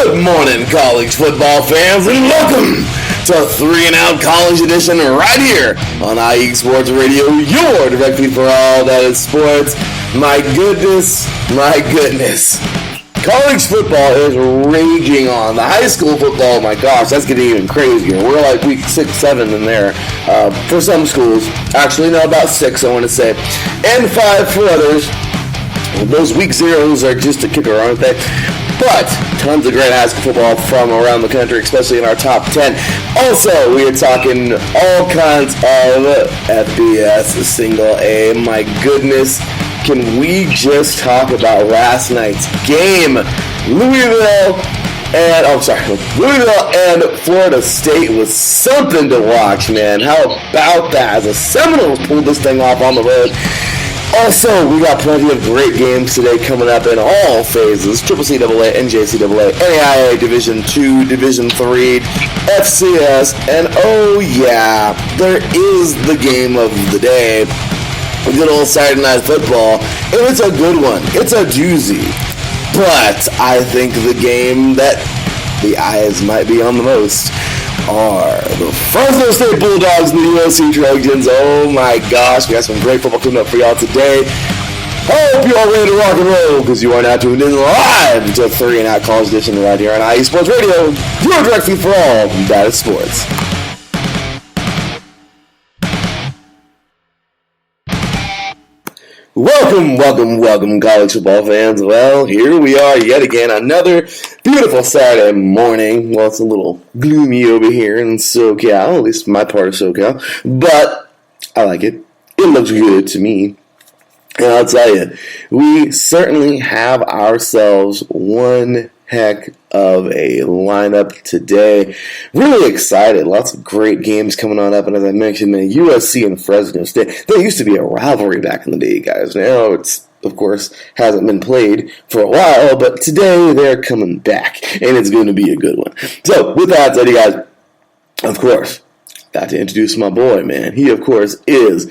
Good morning, college football fans, and welcome to 3 and Out College Edition right here on IE Sports Radio, your direct feed for all that is sports. My goodness, college football is raging on. The high school football, my gosh, that's getting even crazier. We're like week 6, 7 in there for some schools. Actually, no, about 6, I want to say, and 5 for others. Those week zeros are just a kicker, aren't they? But tons of great high school football from around the country, especially in our top 10. Also, we are talking all kinds of FBS, single A. My goodness, can we just talk about last night's game? Louisville and Florida State was something to watch, man. How about that? The Seminoles pulled this thing off on the road. Also, we got plenty of great games today coming up in all phases. CCCAA, NJCAA, NAIA, Division II, Division III, FCS, and oh yeah, there is the game of the day. Good old Saturday Night Football, and it's a good one. It's a doozy. But I think the game that the eyes might be on the most are the Fresno State Bulldogs and the USC Trojans. Oh my gosh, we got some great football coming up for y'all today. Hope you all ready to rock and roll, because you are now tuned in live to 3 and Out College Edition right here on IE Sports Radio, your direct feed for all that is sports. Welcome, college football fans. Well, here we are yet again, another beautiful Saturday morning. Well, it's a little gloomy over here in SoCal, at least my part of SoCal, but I like it. It looks good to me. And I'll tell you, we certainly have ourselves one heck of a lineup today. Really excited. Lots of great games coming on up. And as I mentioned, the USC and Fresno State, there used to be a rivalry back in the day, guys. Now it's, of course, hasn't been played for a while, but today they're coming back, and it's going to be a good one. So, with that said, you guys, of course, got to introduce my boy, man. He, of course, is...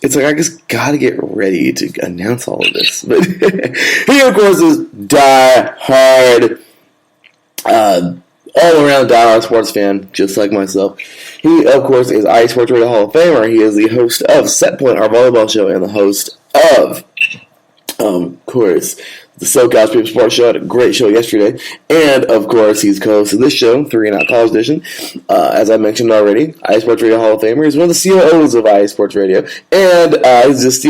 It's like I just gotta get ready to announce all of this. But he, of course, is die-hard, all-around die-hard sports fan, just like myself. He, of course, is IE Sports Radio Hall of Famer. He is the host of Set Point, our volleyball show, and the host of course, the SoCal Stream Sports Show. Had a great show yesterday. And, of course, he's co-host of this show, 3 and Out College Edition. As I mentioned already, IE Sports Radio Hall of Famer. He's one of the COOs of IE Sports Radio. And he's just,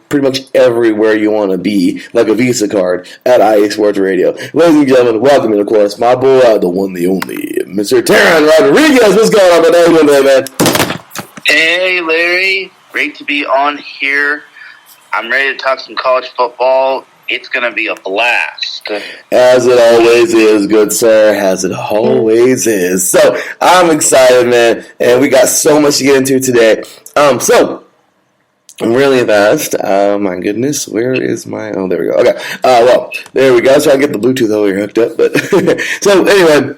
pretty much everywhere you want to be, like a Visa card at IE Sports Radio. Ladies and gentlemen, welcome, and of course, my boy, the one, the only, Mr. Taron Rodriguez. What's going on, man? How you doing today, man? Hey, Larry. Great to be on here. I'm ready to talk some college football. It's going to be a blast. As it always is, good sir. As it always is. So, I'm excited, man. And we got so much to get into today. So, I'm really fast. My goodness. Where is my... Oh, there we go. Okay. Well, there we go. So, I get the Bluetooth over here hooked up. But so, anyway...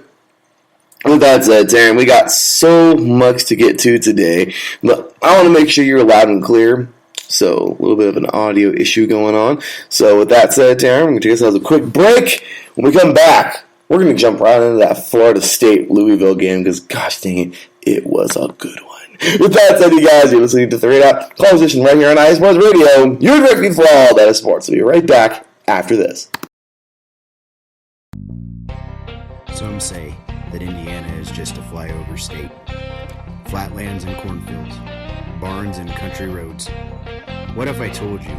With that said, Taryn, we got so much to get to today. But I want to make sure you're loud and clear. So, a little bit of an audio issue going on. So, with that said, Taryn, we're going to take ourselves a quick break. When we come back, we're going to jump right into that Florida State-Louisville game because, gosh dang it was a good one. With that said, you guys, you're listening to 3 and Out College Edition right here on IE Sports Radio. You're directly for all that is sports. We'll be right back after this. Some say that Indiana is just a flyover state. Flatlands and cornfields, barns and country roads. What if I told you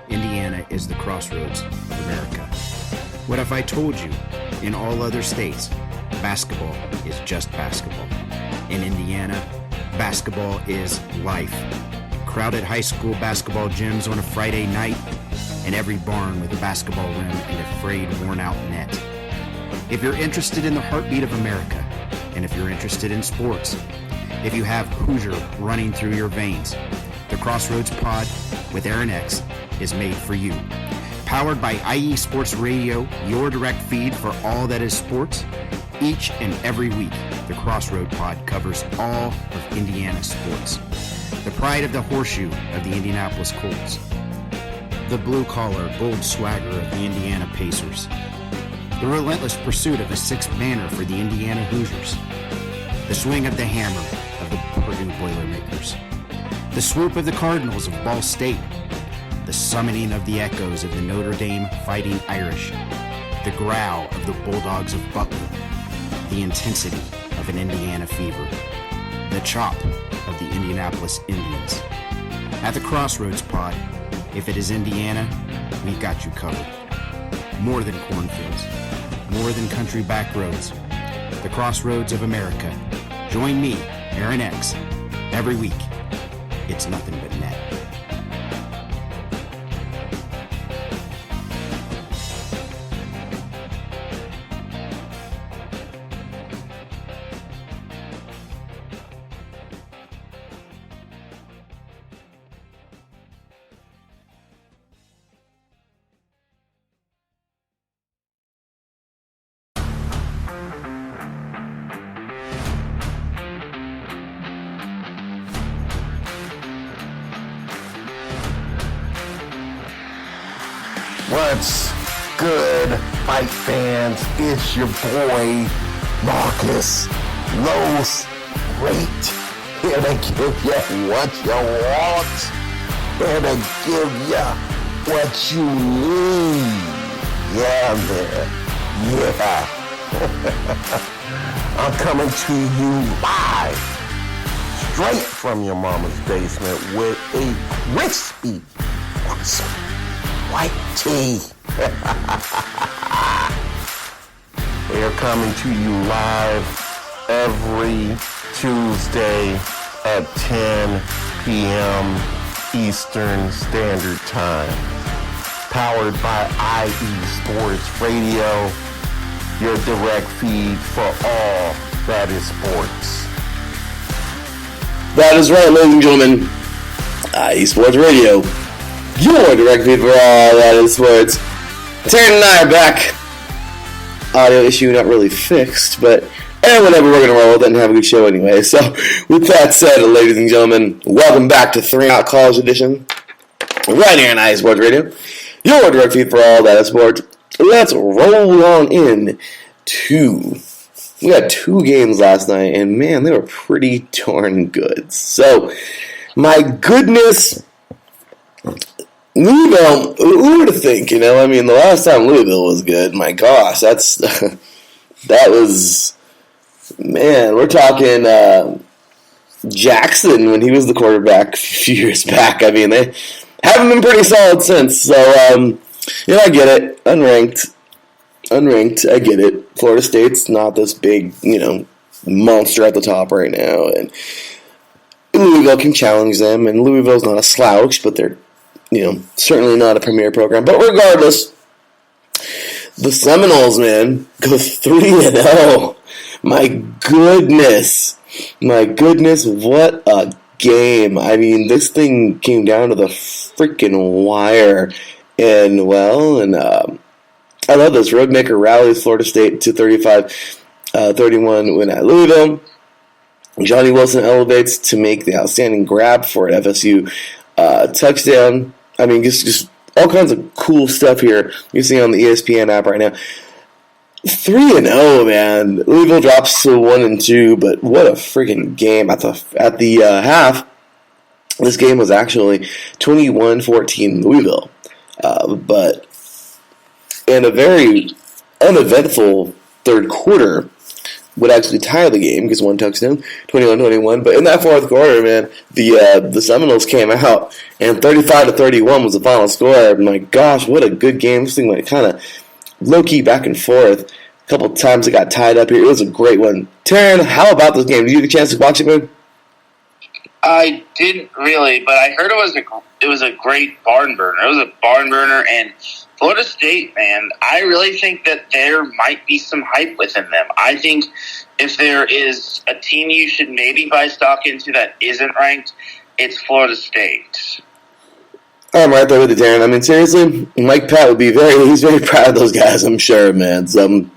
Indiana is the crossroads of America? What if I told you in all other states, basketball is just basketball? In Indiana, basketball is life. Crowded high school basketball gyms on a Friday night, and every barn with a basketball rim and a frayed, worn-out net. If you're interested in the heartbeat of America, and if you're interested in sports, if you have Hoosier running through your veins, the Crossroads Pod with Aaron X is made for you. Powered by IE Sports Radio, your direct feed for all that is sports. Each and every week, the Crossroad Pod covers all of Indiana sports. The pride of the horseshoe of the Indianapolis Colts. The blue-collar, gold swagger of the Indiana Pacers. The relentless pursuit of a sixth banner for the Indiana Hoosiers. The swing of the hammer of the Purdue Boilermakers. The swoop of the Cardinals of Ball State. The summoning of the echoes of the Notre Dame Fighting Irish. The growl of the Bulldogs of Butler. The intensity of an Indiana fever. The chop of the Indianapolis Indians. At the Crossroads Pod, if it is Indiana, we've got you covered. More than cornfields. More than country back roads. The Crossroads of America. Join me, Aaron X, every week. It's nothing but net. What's good, fight fans? It's your boy, Marcus Los Great, here to give you what you want, here to give you what you need. Yeah, man. Yeah. I'm coming to you live, straight from your mama's basement with a crispy, awesome white tea. They're coming to you live every Tuesday at 10 p.m. Eastern Standard Time. Powered by IE Sports Radio, your direct feed for all that is sports. That is right, ladies and gentlemen. IE Sports Radio, your direct feed for all that is sports. Taryn and I are back. Audio issue not really fixed, but whenever we're going to roll with it and have a good show anyway. So, with that said, ladies and gentlemen, welcome back to 3 Out College Edition, right here on IE Sports Radio, your direct feed for all that is sports. Let's roll on in to... We had 2 games last night, and man, they were pretty darn good. So, my goodness, Louisville, who would have think, you know? I mean, the last time Louisville was good, my gosh, that was, man, we're talking Jackson when he was the quarterback a few years back. I mean, they haven't been pretty solid since. So, I get it. Unranked, I get it. Florida State's not this big, monster at the top right now, and Louisville can challenge them, and Louisville's not a slouch, but they're, certainly not a premier program. But regardless, the Seminoles, man, go 3-0. My goodness, what a game. I mean, this thing came down to the freaking wire, and I love this. Roadmaker rallies Florida State to 35-31 win at Louisville. Johnny Wilson elevates to make the outstanding grab for an FSU touchdown. I mean, just all kinds of cool stuff here you see on the ESPN app right now. 3-0, man. Louisville drops to 1-2, but what a freaking game at the half. This game was actually 21-14 Louisville, but in a very uneventful third quarter would actually tie the game because one touchdown, 21-21. But in that fourth quarter, man, the Seminoles came out, and 35-31 was the final score. My gosh, what a good game. This thing went kind of low-key back and forth. A couple times it got tied up here. It was a great one. Taryn, how about this game? Did you get a chance to watch it, man? I didn't really, but I heard it was a great barn burner. It was a barn burner, and Florida State, man, I really think that there might be some hype within them. I think if there is a team you should maybe buy stock into that isn't ranked, it's Florida State. I'm right there with you, Darren. I mean, seriously, Mike Pat would he's very proud of those guys, I'm sure, man. Some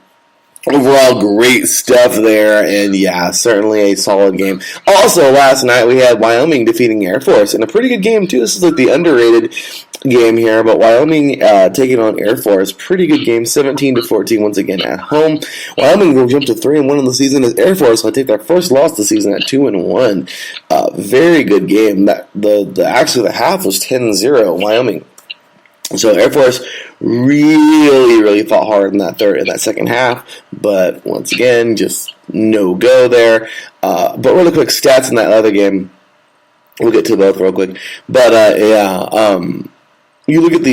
overall great stuff there, and yeah, certainly a solid game. Also, last night we had Wyoming defeating Air Force in a pretty good game, too. This is like the underrated game here, but Wyoming taking on Air Force. Pretty good game, 17-14 once again at home. Wyoming will jump to 3-1 in the season as Air Force will take their first loss of the season at 2-1. Very good game. Actually the half was 10-0 Wyoming. So Air Force really fought hard in that second half, but once again, just no go there. But really quick stats in that other game. We'll get to both real quick, but you look at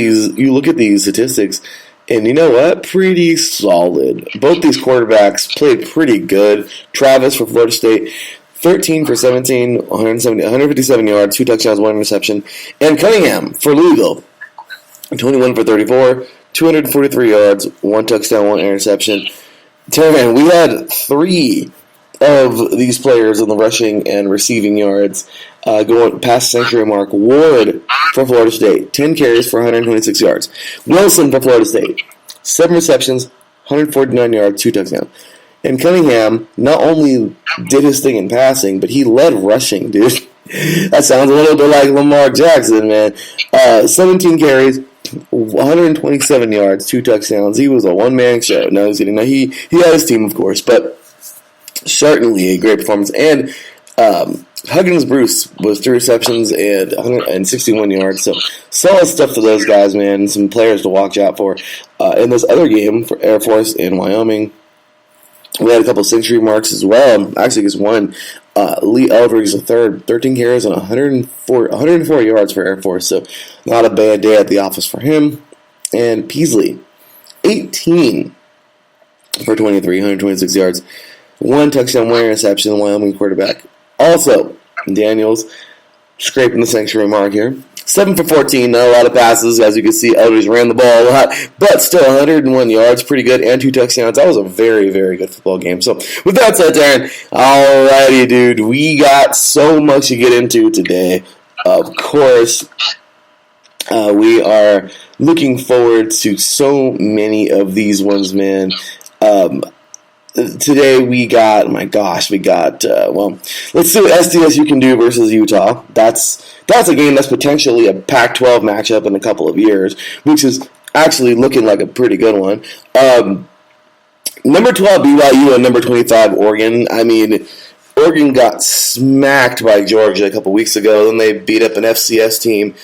these statistics, and you know what? Pretty solid. Both these quarterbacks played pretty good. Travis for Florida State, 13 for 17, 157 yards, 2 touchdowns, 1 interception, and Cunningham for Louisville, 21 for 34, 243 yards, 1 touchdown, 1 interception. Terran, we had 3 of these players in the rushing and receiving yards going past the century mark. Ward for Florida State, 10 carries for 126 yards. Wilson for Florida State, 7 receptions, 149 yards, 2 touchdowns. And Cunningham not only did his thing in passing, but he led rushing, dude. That sounds a little bit like Lamar Jackson, man. 17 carries, 127 yards, 2 touchdowns. He was a one-man show. No, he's kidding. No, he had his team, of course, but certainly a great performance. And Huggins Bruce was 3 receptions and 161 yards. So solid stuff for those guys, man. Some players to watch out for. In this other game for Air Force in Wyoming, we had a couple century marks as well. Actually, just one. Lee Eldridge III, 13 carries and 104 yards for Air Force. So not a bad day at the office for him. And Peasley, 18 for 23, 126 yards. 1 touchdown, 1 interception, Wyoming quarterback. Also, Daniels scraping the century mark here. 7 for 14, not a lot of passes. As you can see, Eldridge ran the ball a lot, but still 101 yards, pretty good, and 2 touchdowns. That was a very good football game. So, with that said, Darren, alrighty, dude, we got so much to get into today. Of course, we are looking forward to so many of these ones, man. Today we got, let's see what SDSU can do versus Utah. That's a game that's potentially a Pac-12 matchup in a couple of years, which is actually looking like a pretty good one. Number 12 BYU and number 25 Oregon. I mean, Oregon got smacked by Georgia a couple weeks ago, then they beat up an FCS team.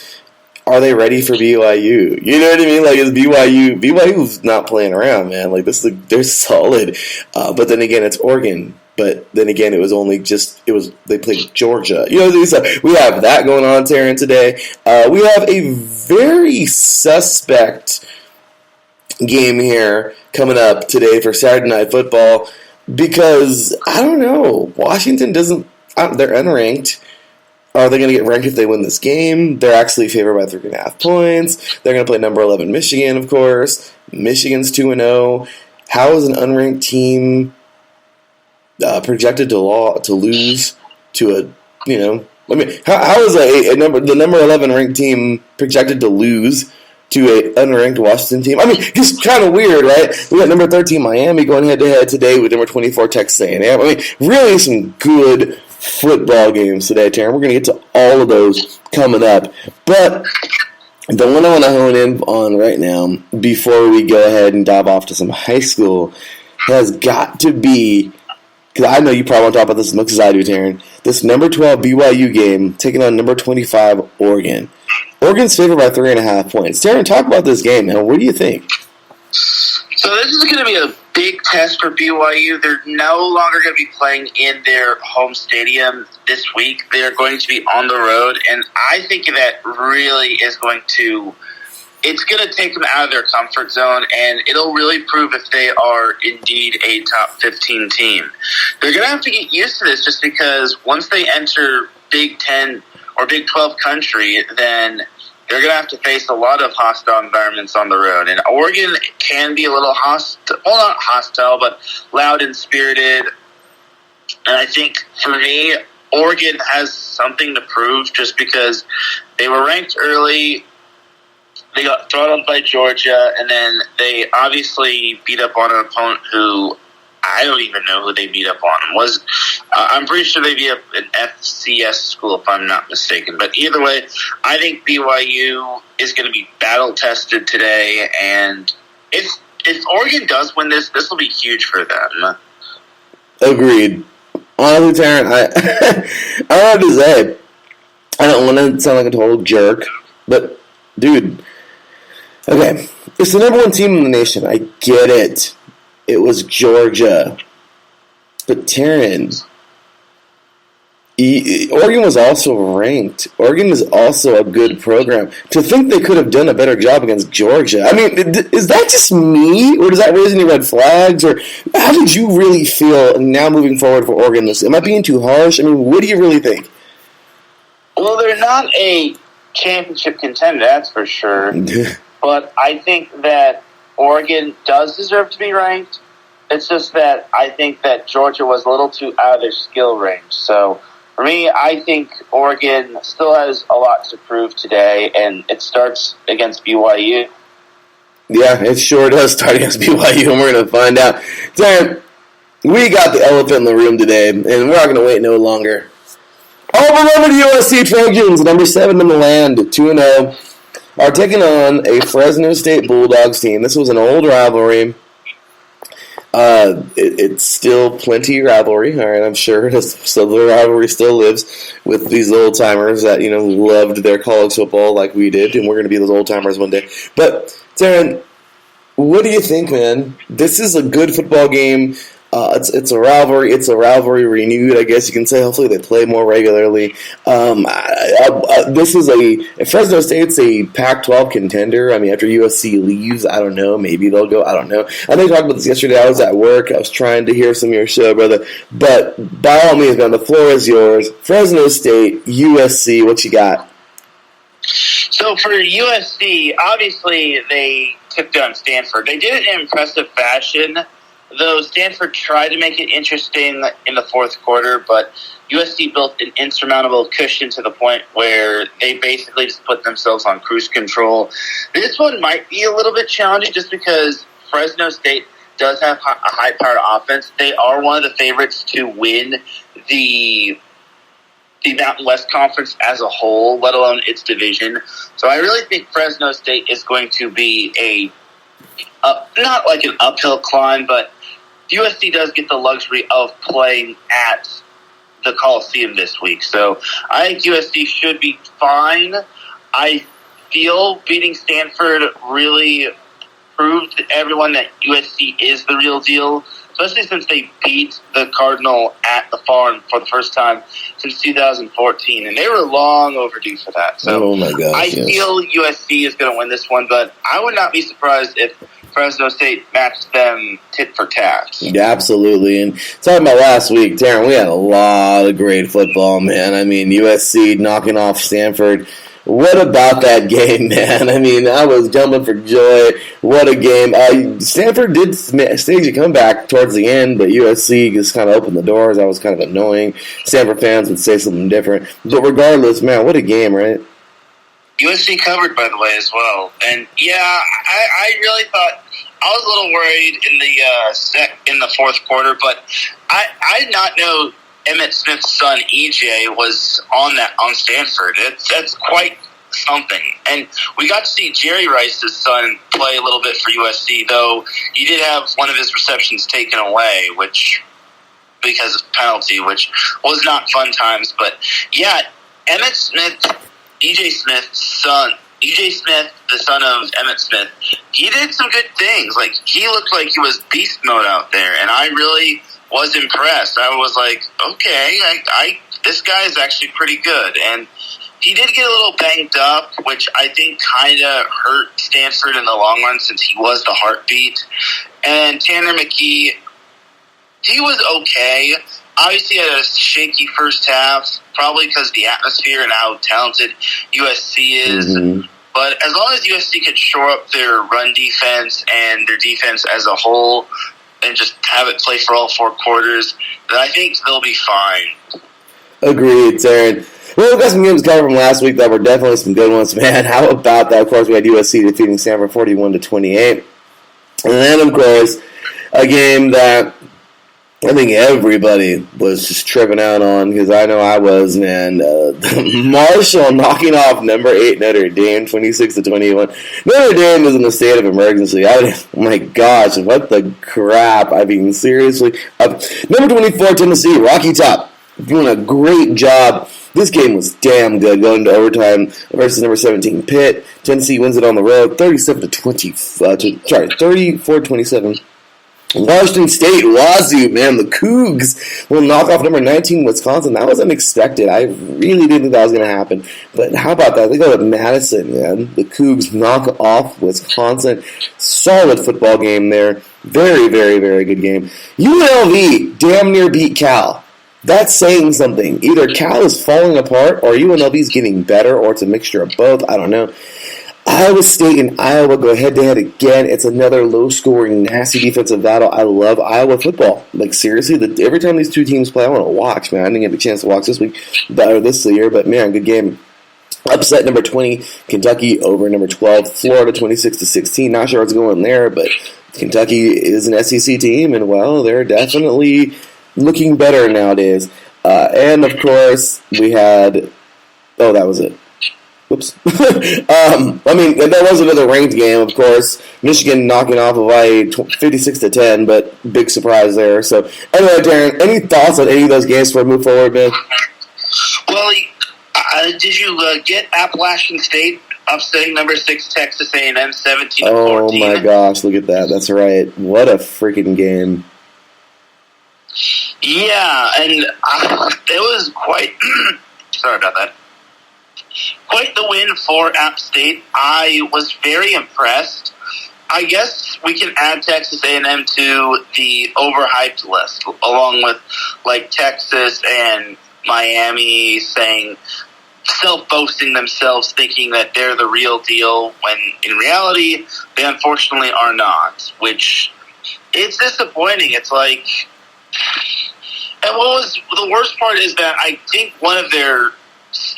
Are they ready for BYU? You know what I mean? Like, is BYU's not playing around, man. Like, they're solid. But then again, it's Oregon. But then again, they played Georgia. You know, so we have that going on, Taryn, today. We have a very suspect game here coming up today for Saturday Night Football because, I don't know, Washington they're unranked. Are they going to get ranked if they win this game? They're actually favored by 3.5 points. They're going to play number 11 Michigan, of course. Michigan's 2-0. How is an unranked team projected to lose to how is the number 11 ranked team projected to lose to a unranked Washington team? I mean, it's kind of weird, right? We got number 13 Miami going head-to-head today with number 24 Texas A&M. I mean, really some good football games today, Taryn. We're going to get to all of those coming up. But the one I want to hone in on right now, before we go ahead and dive off to some high school, has got to be, because I know you probably want to talk about this as much as I do, Taryn, this number 12 BYU game taking on number 25 Oregon. Oregon's favored by 3.5 points. Taryn, talk about this game, man. What do you think? So this is going to be a big test for BYU. They're no longer going to be playing in their home stadium this week. They're going to be on the road, and I think that really is it's going to take them out of their comfort zone, and it'll really prove if they are indeed a top 15 team. They're going to have to get used to this just because once they enter Big 10 or Big 12 country, then they're going to have to face a lot of hostile environments on the road. And Oregon can be a little hostile, well, not hostile, but loud and spirited. And I think, for me, Oregon has something to prove just because they were ranked early. They got throttled by Georgia, and then they obviously beat up on an opponent who I don't even know who they beat up on. I'm pretty sure they beat up an FCS school, if I'm not mistaken. But either way, I think BYU is going to be battle-tested today. And if Oregon does win this will be huge for them. Agreed. Honestly, Taryn, I don't have to say, I don't want to sound like a total jerk, but, dude, okay, it's the number one team in the nation. I get it. It was Georgia. But, Taryn, Oregon was also ranked. Oregon is also a good program. To think they could have done a better job against Georgia. I mean, is that just me? Or does that raise any red flags? Or how did you really feel now moving forward for Oregon? Am I being too harsh? I mean, what do you really think? Well, they're not a championship contender, that's for sure. But I think that Oregon does deserve to be ranked. It's just that I think that Georgia was a little too out of their skill range. So, for me, I think Oregon still has a lot to prove today, and it starts against BYU. Yeah, it sure does start against BYU, and we're going to find out. Darren, we got the elephant in the room today, and we're not going to wait no longer. Over to USC Trojans, number 7 in the land, 2-0, are taking on a Fresno State Bulldogs team. This was an old rivalry. It's still plenty rivalry, all right, I'm sure. So the rivalry still lives with these old timers that, loved their college football like we did, and we're going to be those old timers one day. But, Darren, what do you think, man? This is a good football game. It's a rivalry. It's a rivalry renewed, I guess you can say. Hopefully they play more regularly. This is Fresno State's a Pac-12 contender. I mean, after USC leaves, I don't know. Maybe they'll go. I don't know. I think we talked about this yesterday. I was at work. I was trying to hear some of your show, brother. But by all means, man, the floor is yours. Fresno State, USC, what you got? So for USC, obviously they took down Stanford. They did it in impressive fashion. Though Stanford tried to make it interesting in the fourth quarter, but USC built an insurmountable cushion to the point where they basically just put themselves on cruise control. This one might be a little bit challenging just because Fresno State does have a high-powered offense. They are one of the favorites to win the Mountain West Conference as a whole, let alone its division. So I really think Fresno State is going to be not like an uphill climb, but USC does get the luxury of playing at the Coliseum this week. So I think USC should be fine. I feel beating Stanford really proved to everyone that USC is the real deal, especially since they beat the Cardinal at the Farm for the first time since 2014, and they were long overdue for that. So oh my gosh, I feel USC is going to win this one, but I would not be surprised if Fresno State matched them tit for tat. Yeah, absolutely. And talking about last week, Darren, we had a lot of great football, man. I mean, USC knocking off Stanford. What about that game, man? I mean, I was jumping for joy. What a game. Stanford did stage a comeback towards the end, but USC just kind of opened the doors. That was kind of annoying. Stanford fans would say something different. But regardless, man, what a game, right? USC covered, by the way, as well. And, yeah, I really thought – I was a little worried in the fourth quarter, but I did not know Emmitt Smith's son, EJ, was on Stanford. That's quite something. And we got to see Jerry Rice's son play a little bit for USC, though he did have one of his receptions taken away, because of penalty, which was not fun times. But, yeah, Emmitt Smith, EJ Smith, the son of Emmitt Smith, he did some good things. Like, he looked like he was beast mode out there, and I really was impressed. I was like, okay, this guy is actually pretty good. And he did get a little banged up, which I think kind of hurt Stanford in the long run since he was the heartbeat. And Tanner McKee, he was okay. Obviously, had a shaky first half, probably because of the atmosphere and how talented USC is. Mm-hmm. But as long as USC could shore up their run defense and their defense as a whole and just have it play for all four quarters, then I think they'll be fine. Agreed, Taryn. Well, we've got some games covered from last week that were definitely some good ones, man. How about that? Of course, we had USC defeating Stanford 41-28. And then, of course, a game that I think everybody was just tripping out on, because I know I was, man. Marshall knocking off number 8 Notre Dame, 26-21. Notre Dame is in a state of emergency. Oh my gosh, what the crap? I mean, seriously. Number 24 Tennessee, Rocky Top, doing a great job. This game was damn good, going to overtime versus number 17 Pitt. Tennessee wins it on the road, 34-27. Washington State, Wazoo, man, the Cougs will knock off number 19 Wisconsin. That was unexpected. I really didn't think that was going to happen. But how about that? They go to Madison, man. The Cougs knock off Wisconsin. Solid football game there. Very, very, very good game. UNLV damn near beat Cal. That's saying something. Either Cal is falling apart or UNLV is getting better, or it's a mixture of both. I don't know. Iowa State and Iowa go head-to-head again. It's another low-scoring, nasty defensive battle. I love Iowa football. Like, seriously, every time these two teams play, I want to watch, man. I didn't get a chance to watch this week, or this year, but, man, good game. Upset number 20, Kentucky over number 12, Florida 26-16. Not sure what's going there, but Kentucky is an SEC team, and, well, they're definitely looking better nowadays. And, of course, we had... Oh, that was it. Whoops. I mean, that was another ranked game, of course. Michigan knocking off Hawaii 56-10, but big surprise there. So, anyway, Darren, any thoughts on any of those games before we move forward, man? Well, did you get Appalachian State upsetting number 6 Texas A&M 17-14? Oh my gosh, look at that. That's right. What a freaking game. Yeah, and it was quite... sorry about that. Quite the win for App State. I was very impressed. I guess we can add Texas A&M to the overhyped list, along with like Texas and Miami self-boasting themselves, thinking that they're the real deal, when in reality they unfortunately are not, which it's disappointing. It's like, and what was the worst part is that I think one of their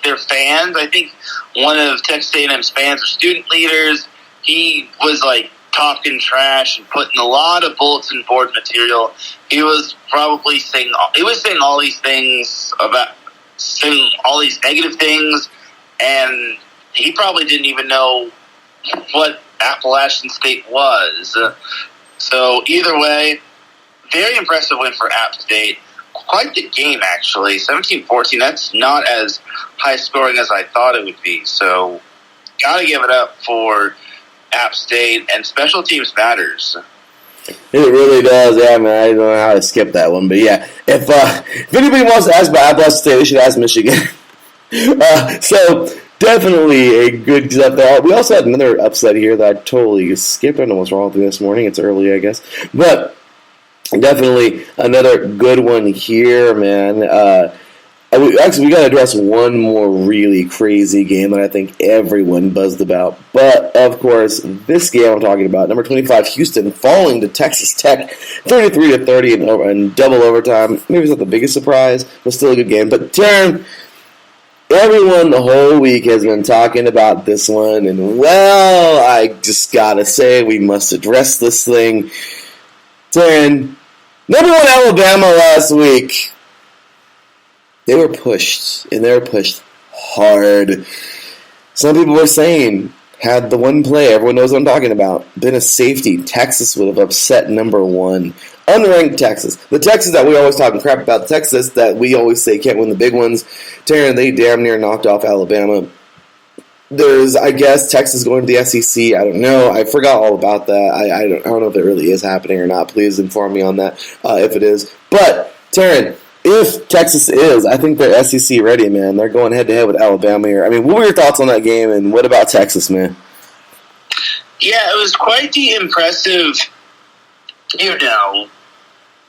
fans, I think one of Texas A&M's fans or student leaders, he was like talking trash and putting a lot of bulletin board material. He was probably saying all these things saying all these negative things, and he probably didn't even know what Appalachian State was. So either way, very impressive win for App State. Quite the game, actually. 17-14, that's not as high scoring as I thought it would be. So, got to give it up for App State, and special teams matters. It really does, yeah, man. I don't know how to skip that one, but yeah. If anybody wants to ask about Appalachian State, they should ask Michigan. So, definitely a good stuff there. We also had another upset here that I totally skipped. I don't know what's wrong with me this morning. It's early, I guess. But definitely another good one here, man. We got to address one more really crazy game that I think everyone buzzed about. But, of course, this game I'm talking about, number 25, Houston, falling to Texas Tech 33-30 in double overtime. Maybe it's not the biggest surprise, but still a good game. But, Taryn, everyone the whole week has been talking about this one. And, well, I just got to say we must address this thing. Taryn, number 1 Alabama last week. They were pushed, and they were pushed hard. Some people were saying, had the one play, everyone knows what I'm talking about, been a safety, Texas would have upset number 1. Unranked Texas. The Texas that we always talking crap about, the Texas that we always say can't win the big ones. Taryn, they damn near knocked off Alabama. There's, I guess, Texas going to the SEC. I don't know. I forgot all about that. I don't know if it really is happening or not. Please inform me on that if it is. But, Taryn, if Texas is, I think they're SEC ready, man. They're going head-to-head with Alabama here. I mean, what were your thoughts on that game, and what about Texas, man? Yeah, it was quite the impressive,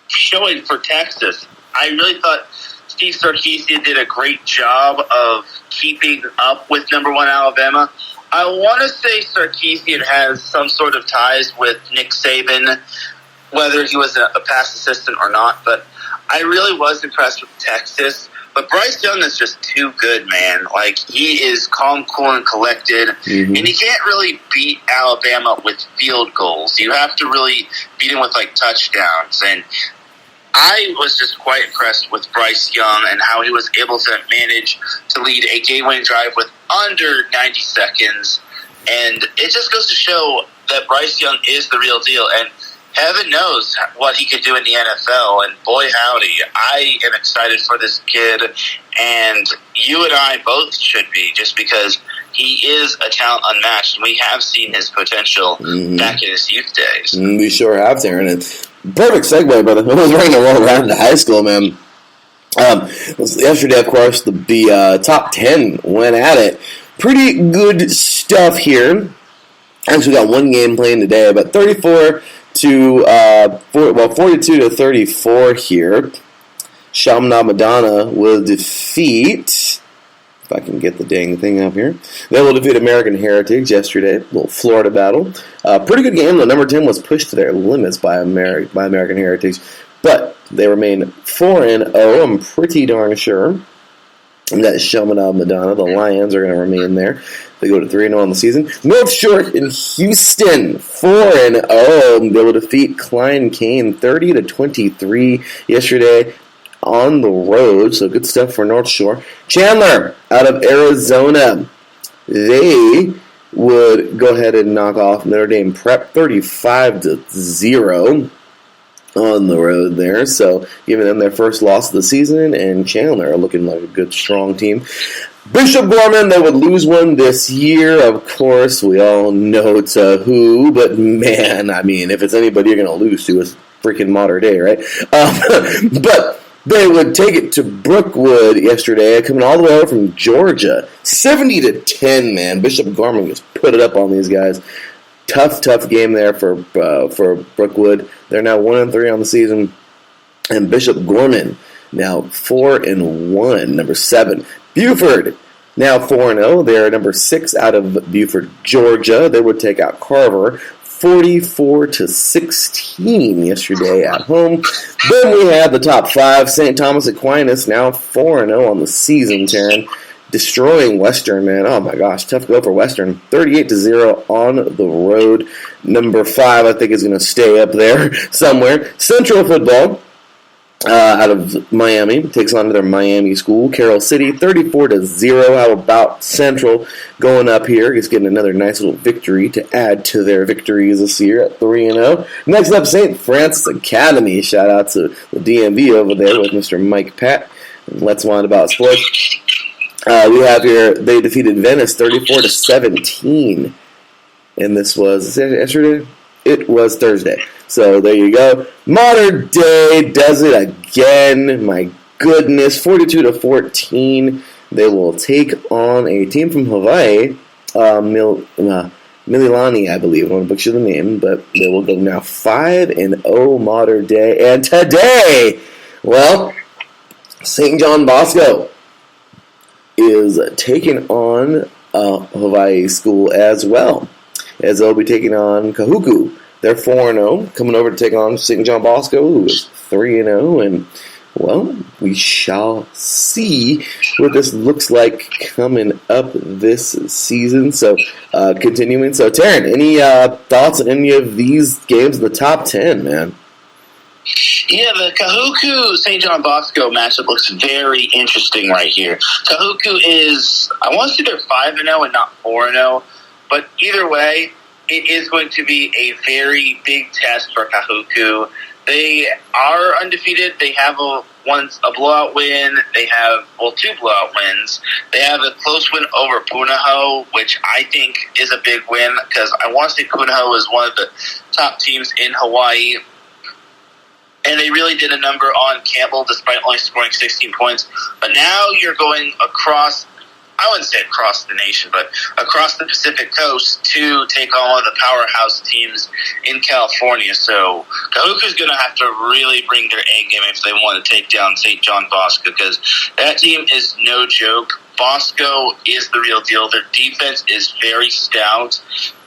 showing for Texas. I really thought Steve Sarkisian did a great job of keeping up with number 1 Alabama. I want to say Sarkisian has some sort of ties with Nick Saban, whether he was a past assistant or not, but I really was impressed with Texas. But Bryce Young is just too good, man. Like, he is calm, cool, and collected. Mm-hmm. And you can't really beat Alabama with field goals. You have to really beat him with, like, touchdowns. And I was just quite impressed with Bryce Young and how he was able to manage to lead a game-winning drive with under 90 seconds. And it just goes to show that Bryce Young is the real deal. And heaven knows what he could do in the NFL. And boy, howdy, I am excited for this kid. And you and I both should be, just because he is a talent unmatched. And we have seen his potential back in his youth days. We sure have, Darren. And perfect segue, brother. I was running around to high school, man. Yesterday, of course, the top 10 went at it. Pretty good stuff here. Actually, got one game playing today, but 42 to 34 here. Chaminade Madonna will defeat, if I can get the dang thing up here, they will defeat American Heritage yesterday. A little Florida battle. Pretty good game, though. Number 10 was pushed to their limits by American Heritage, but they remain 4-0. I'm pretty darn sure. And that Chaminade Madonna, the Lions, are going to remain there. They go to 3-0 on the season. North Shore in Houston, 4-0. They will defeat Klein Kane 30-23 yesterday on the road. So good stuff for North Shore. Chandler out of Arizona, they would go ahead and knock off Notre Dame Prep 35-0 on the road there. So giving them their first loss of the season, and Chandler are looking like a good, strong team. Bishop Gorman, they would lose one this year. Of course, we all know to who, but man, I mean, if it's anybody you're going to lose to, it's freaking Mater Dei, right? But they would take it to Brookwood yesterday, coming all the way over from Georgia. 70-10, man. Bishop Gorman just put it up on these guys. Tough game there for Brookwood. They're now 1-3 on the season. And Bishop Gorman now 4-1, number 7. Buford now 4-0. They are number 6 out of Buford, Georgia. They would take out Carver 44-16 yesterday at home. Then we have the top 5. St. Thomas Aquinas now 4-0 on the season, Taryn. Destroying Western, man. Oh my gosh, tough go for Western. 38-0 on the road. Number 5, I think, is going to stay up there somewhere. Central football out of Miami takes on their Miami school, Carroll City, 34-0. How about Central going up here? Just getting another nice little victory to add to their victories this year at 3-0. Next up, St. Francis Academy. Shout out to the DMV over there with Mr. Mike Pat. And let's wind about sports. We have here, they defeated Venice 34-17. And this was yesterday? It was Thursday. So there you go. Mater Dei does it again. My goodness. 42-14. They will take on a team from Hawaii. Mililani, I believe. I want to butcher the name. But they will go now 5-0 Mater Dei. And today, well, St. John Bosco is taking on Hawaii school as well, as they'll be taking on Kahuku. They're 4-0, coming over to take on St. John Bosco, who is 3-0, and, well, we shall see what this looks like coming up this season. So, continuing. So, Taryn, any thoughts on any of these games in the top 10, man? Yeah, the Kahuku St. John Bosco matchup looks very interesting right here. Kahuku is, I want to say they're 5-0 and not 4-0, but either way, it is going to be a very big test for Kahuku. They are undefeated. They have a blowout win. They have, two blowout wins. They have a close win over Punahou, which I think is a big win, because I want to say Punahou is one of the top teams in Hawaii. And they really did a number on Campbell despite only scoring 16 points. But now you're going across, I wouldn't say across the nation, but across the Pacific Coast to take on one of the powerhouse teams in California. So Kahuku's going to have to really bring their A game if they want to take down St. John Bosco, because that team is no joke. Bosco is the real deal. Their defense is very stout,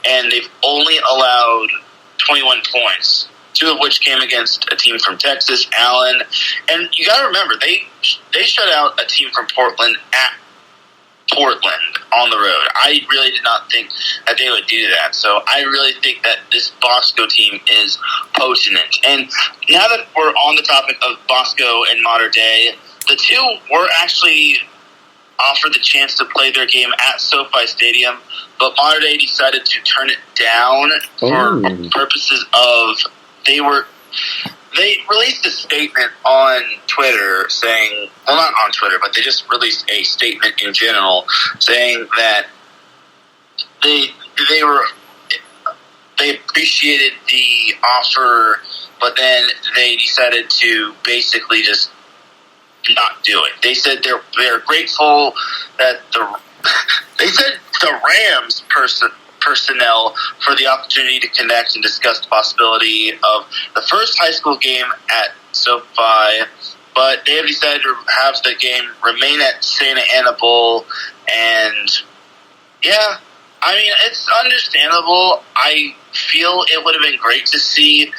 and they've only allowed 21 points. 2 of which came against a team from Texas, Allen. And you got to remember, they shut out a team from Portland at Portland on the road. I really did not think that they would do that. So I really think that this Bosco team is potent. And now that we're on the topic of Bosco and Mater Dei, the two were actually offered the chance to play their game at SoFi Stadium, but Mater Dei decided to turn it down for purposes of they released a statement on Twitter saying, well, not on Twitter, but they just released a statement in general saying that they appreciated the offer, but then they decided to basically just not do it. They said they're grateful that they said the Rams personnel for the opportunity to connect and discuss the possibility of the first high school game at SoFi, but they have decided to have the game remain at Santa Ana Bowl. And yeah, I mean, it's understandable. I feel it would have been great to see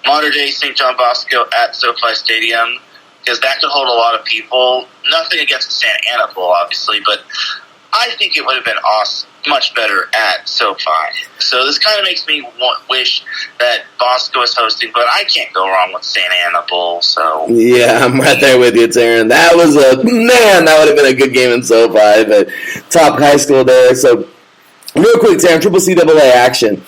Mater Dei St. John Bosco at SoFi Stadium, because that could hold a lot of people. Nothing against the Santa Ana Bowl, obviously, but I think it would have been awesome, much better at SoFi. So this kind of makes me wish that Bosco is hosting, but I can't go wrong with Santa Ana Bowl. So yeah, I'm right there with you, Taryn. That would have been a good game in SoFi, but top high school there. So real quick, Taryn, Triple CAA action.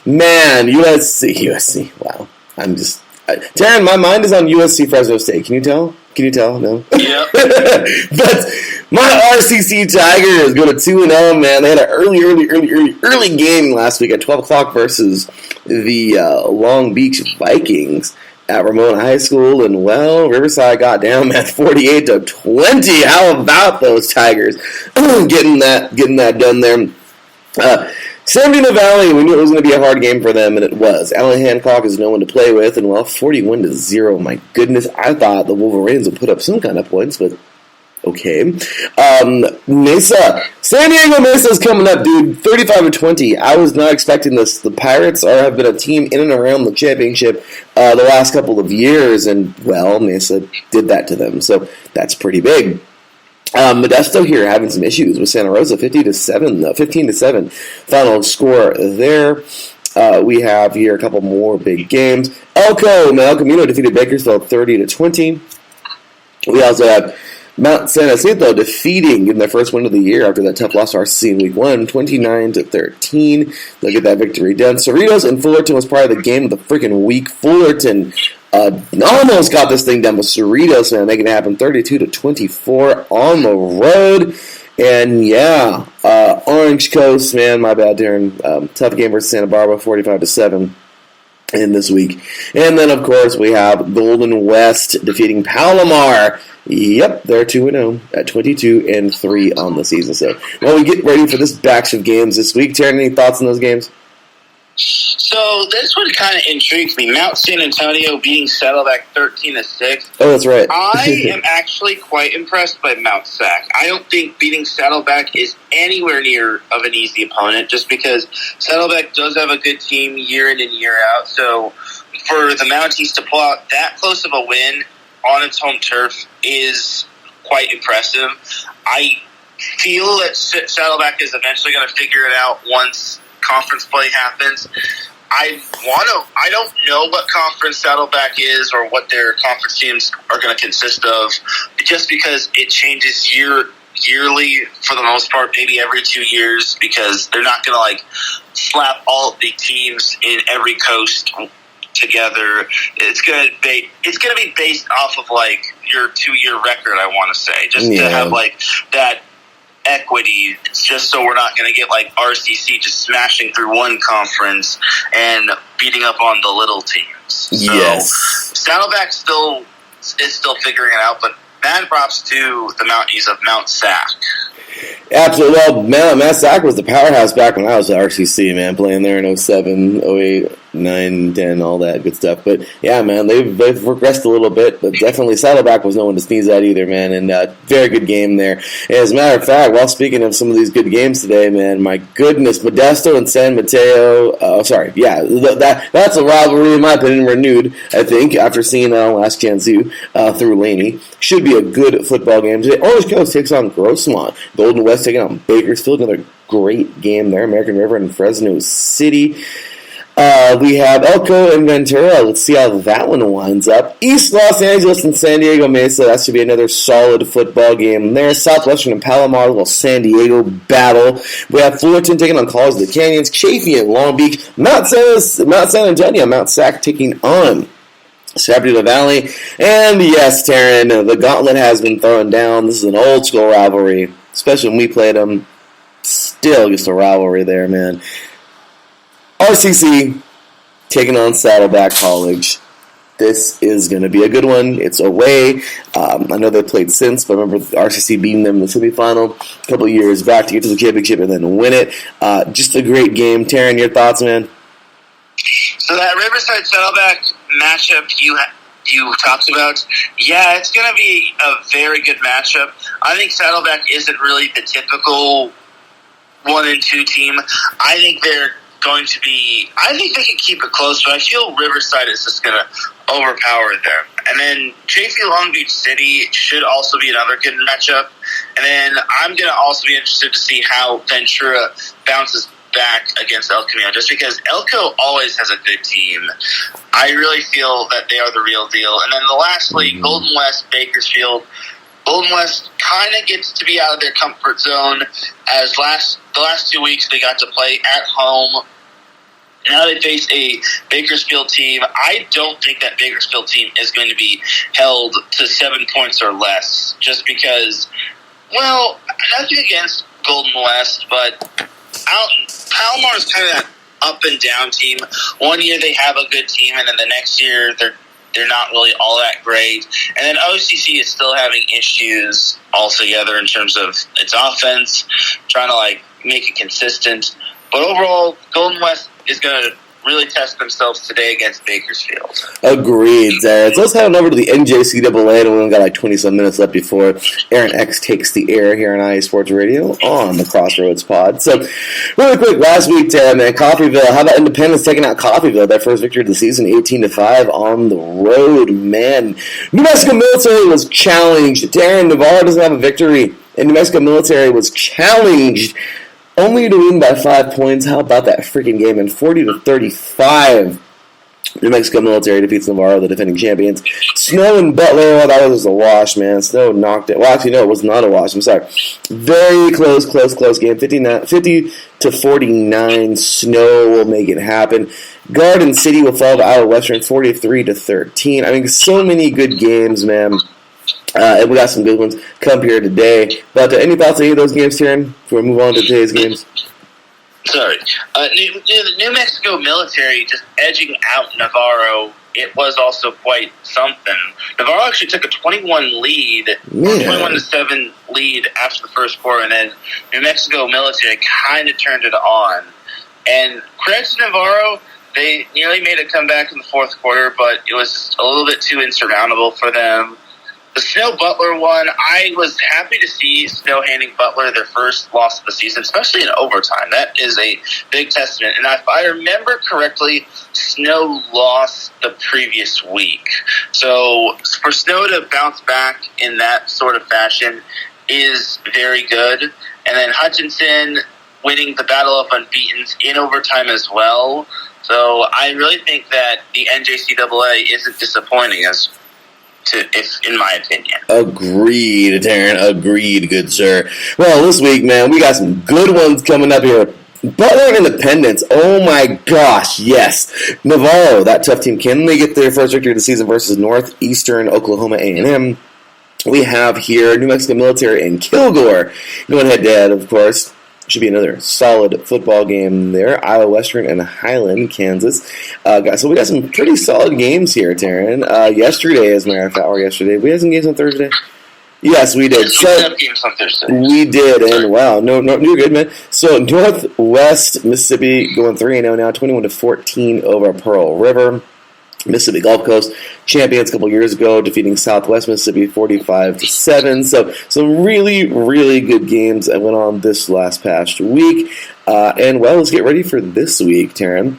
Man, USC. Wow, Taryn, my mind is on USC Fresno State. Can you tell? No. Yeah. But my RCC Tigers go to 2-0, man. They had an early game last week at 12 o'clock versus the Long Beach Vikings at Ramona High School. And, well, Riverside got down, man, 48-20. How about those Tigers getting that done there? San Bernardino Valley, we knew it was going to be a hard game for them, and it was. Alan Hancock is no one to play with, and, well, 41-0. My goodness, I thought the Wolverines would put up some kind of points, but okay. Mesa. San Diego Mesa's coming up, dude. 35-20. I was not expecting this. The Pirates have been a team in and around the championship the last couple of years, and, well, Mesa did that to them, so that's pretty big. Modesto here having some issues with Santa Rosa, 15-7 final score there. We have here a couple more big games. El Camino defeated Bakersfield 30-20. We also have Mount San Jacinto defeating in their first win of the year after that tough loss to RCC in week 1, 29-13. They'll get that victory done. Cerritos and Fullerton was part of the game of the freaking week. Fullerton almost got this thing done with Cerritos, man, making it happen 32-24 on the road. And yeah, Orange Coast, man, my bad, Darren. Tough game versus Santa Barbara, 45-7 in this week. And then, of course, we have Golden West defeating Palomar. Yep, they're 2-0 at 22-3 on the season. So, while we get ready for this batch of games this week, Darren, any thoughts on those games? So this one kind of intrigues me. Mount San Antonio beating Saddleback 13-6. Oh, that's right. I am actually quite impressed by Mount Sac. I don't think beating Saddleback is anywhere near of an easy opponent, just because Saddleback does have a good team year in and year out. So for the Mounties to pull out that close of a win on its home turf is quite impressive. I feel that Saddleback is eventually going to figure it out once conference play happens. I don't know what conference Saddleback is or what their conference teams are going to consist of, just because it changes yearly for the most part, maybe every 2 years, because they're not going to slap all of the teams in every coast together. It's going to be based off of your 2-year record, I want to say, just to have that equity. It's just so we're not going to get RCC just smashing through one conference and beating up on the little teams. So, yes. Saddleback is still figuring it out, but mad props to the Mounties of Mount Sac. Absolutely. Well, Mount Sac was the powerhouse back when I was at RCC, man, playing there in 07, 08, 9, 10, all that good stuff. But yeah, man, they've regressed a little bit, but definitely Saddleback was no one to sneeze at either, man. And very good game there. And as a matter of fact, while speaking of some of these good games today, man, my goodness, Modesto and San Mateo. That's a rivalry in my opinion renewed. I think after seeing Last Chance U through Laney, should be a good football game today. Orange Coast takes on Grossmont. Golden West taking on Bakersfield. Another great game there. American River and Fresno City. We have Elko and Ventura. Let's see how that one winds up. East Los Angeles and San Diego Mesa. That should be another solid football game there. Southwestern and Palomar, little San Diego battle. We have Fullerton taking on College of the Canyons. Chaffey and Long Beach. Mount San Antonio. Mount Sac taking on Sabrina Valley. And yes, Taryn, the gauntlet has been thrown down. This is an old school rivalry, especially when we played them. Still just a rivalry there, man. RCC taking on Saddleback College. This is going to be a good one. It's away. I know they played since, but I remember RCC beating them in the semifinal a couple of years back to get to the championship and then win it. Just a great game. Taryn, your thoughts, man? So that Riverside Saddleback matchup you talked about, yeah, it's going to be a very good matchup. I think Saddleback isn't really the typical 1 and 2 team. I think they can keep it close, but I feel Riverside is just going to overpower them. And then Chaffey Long Beach City should also be another good matchup. And then I'm going to also be interested to see how Ventura bounces back against El Camino, just because Elko always has a good team. I really feel that they are the real deal. And then lastly, Golden West, Bakersfield. Golden West kind of gets to be out of their comfort zone, as the last 2 weeks they got to play at home. Now they face a Bakersfield team. I don't think that Bakersfield team is going to be held to 7 points or less, just because, well, nothing against Golden West, but Palomar is kind of that up and down team. 1 year they have a good team, and then the next year they're not really all that great. And then OCC is still having issues altogether in terms of its offense, trying to make it consistent. But overall, Golden West is going to really test themselves today against Bakersfield. Agreed, Darren. So let's head on over to the NJCAA, and we only got 20-some minutes left before Aaron X takes the air here on IA Sports Radio on the Crossroads Pod. So, really quick, last week, Darren, man, Coffeyville. How about Independence taking out Coffeyville? Their first victory of the season, 18-5 on the road, man. New Mexico Military was challenged. Darren, Navarro doesn't have a victory, and New Mexico Military was challenged only to win by 5 points. How about that freaking game? And 40-35, New Mexico Military defeats Navarro, the defending champions. Snow and Butler, that was a wash, man. Snow knocked it. Well, actually, no, it was not a wash. I'm sorry. Very close game. 50-49. Snow will make it happen. Garden City will fall to Iowa Western, 43-13. I mean, so many good games, man. And we got some good ones come here today. But any thoughts on any of those games, Taryn, before we move on to today's games? Sorry. New Mexico Military just edging out Navarro. It was also quite something. Navarro actually took a 21-7 lead after the first quarter, and then New Mexico Military kind of turned it on. And credit to Navarro, they nearly made a comeback in the fourth quarter, but it was just a little bit too insurmountable for them. The Snow Butler one, I was happy to see Snow handing Butler their first loss of the season, especially in overtime. That is a big testament. And if I remember correctly, Snow lost the previous week. So for Snow to bounce back in that sort of fashion is very good. And then Hutchinson winning the Battle of Unbeatens in overtime as well. So I really think that the NJCAA isn't disappointing in my opinion. Agreed, Taryn. Agreed, good sir. Well, this week, man, we got some good ones coming up here. Butler Independence. Oh my gosh, yes. Navarro, that tough team. Can they get their first victory of the season versus Northeastern Oklahoma A&M? We have here New Mexico Military and Kilgore going head-to-head, of course. Should be another solid football game there. Iowa Western and Highland, Kansas. So we got some pretty solid games here, Taryn. Yesterday, as a matter of fact, we had some games on Thursday. Yes, we did. So we have games on Thursday. We did, and wow, no, you're good, man. So Northwest Mississippi going 3-0 now, 21-14 over Pearl River. Mississippi Gulf Coast champions a couple years ago, defeating Southwest Mississippi 45-7. So some really, really good games that went on this last past week. And well, let's get ready for this week, Taryn.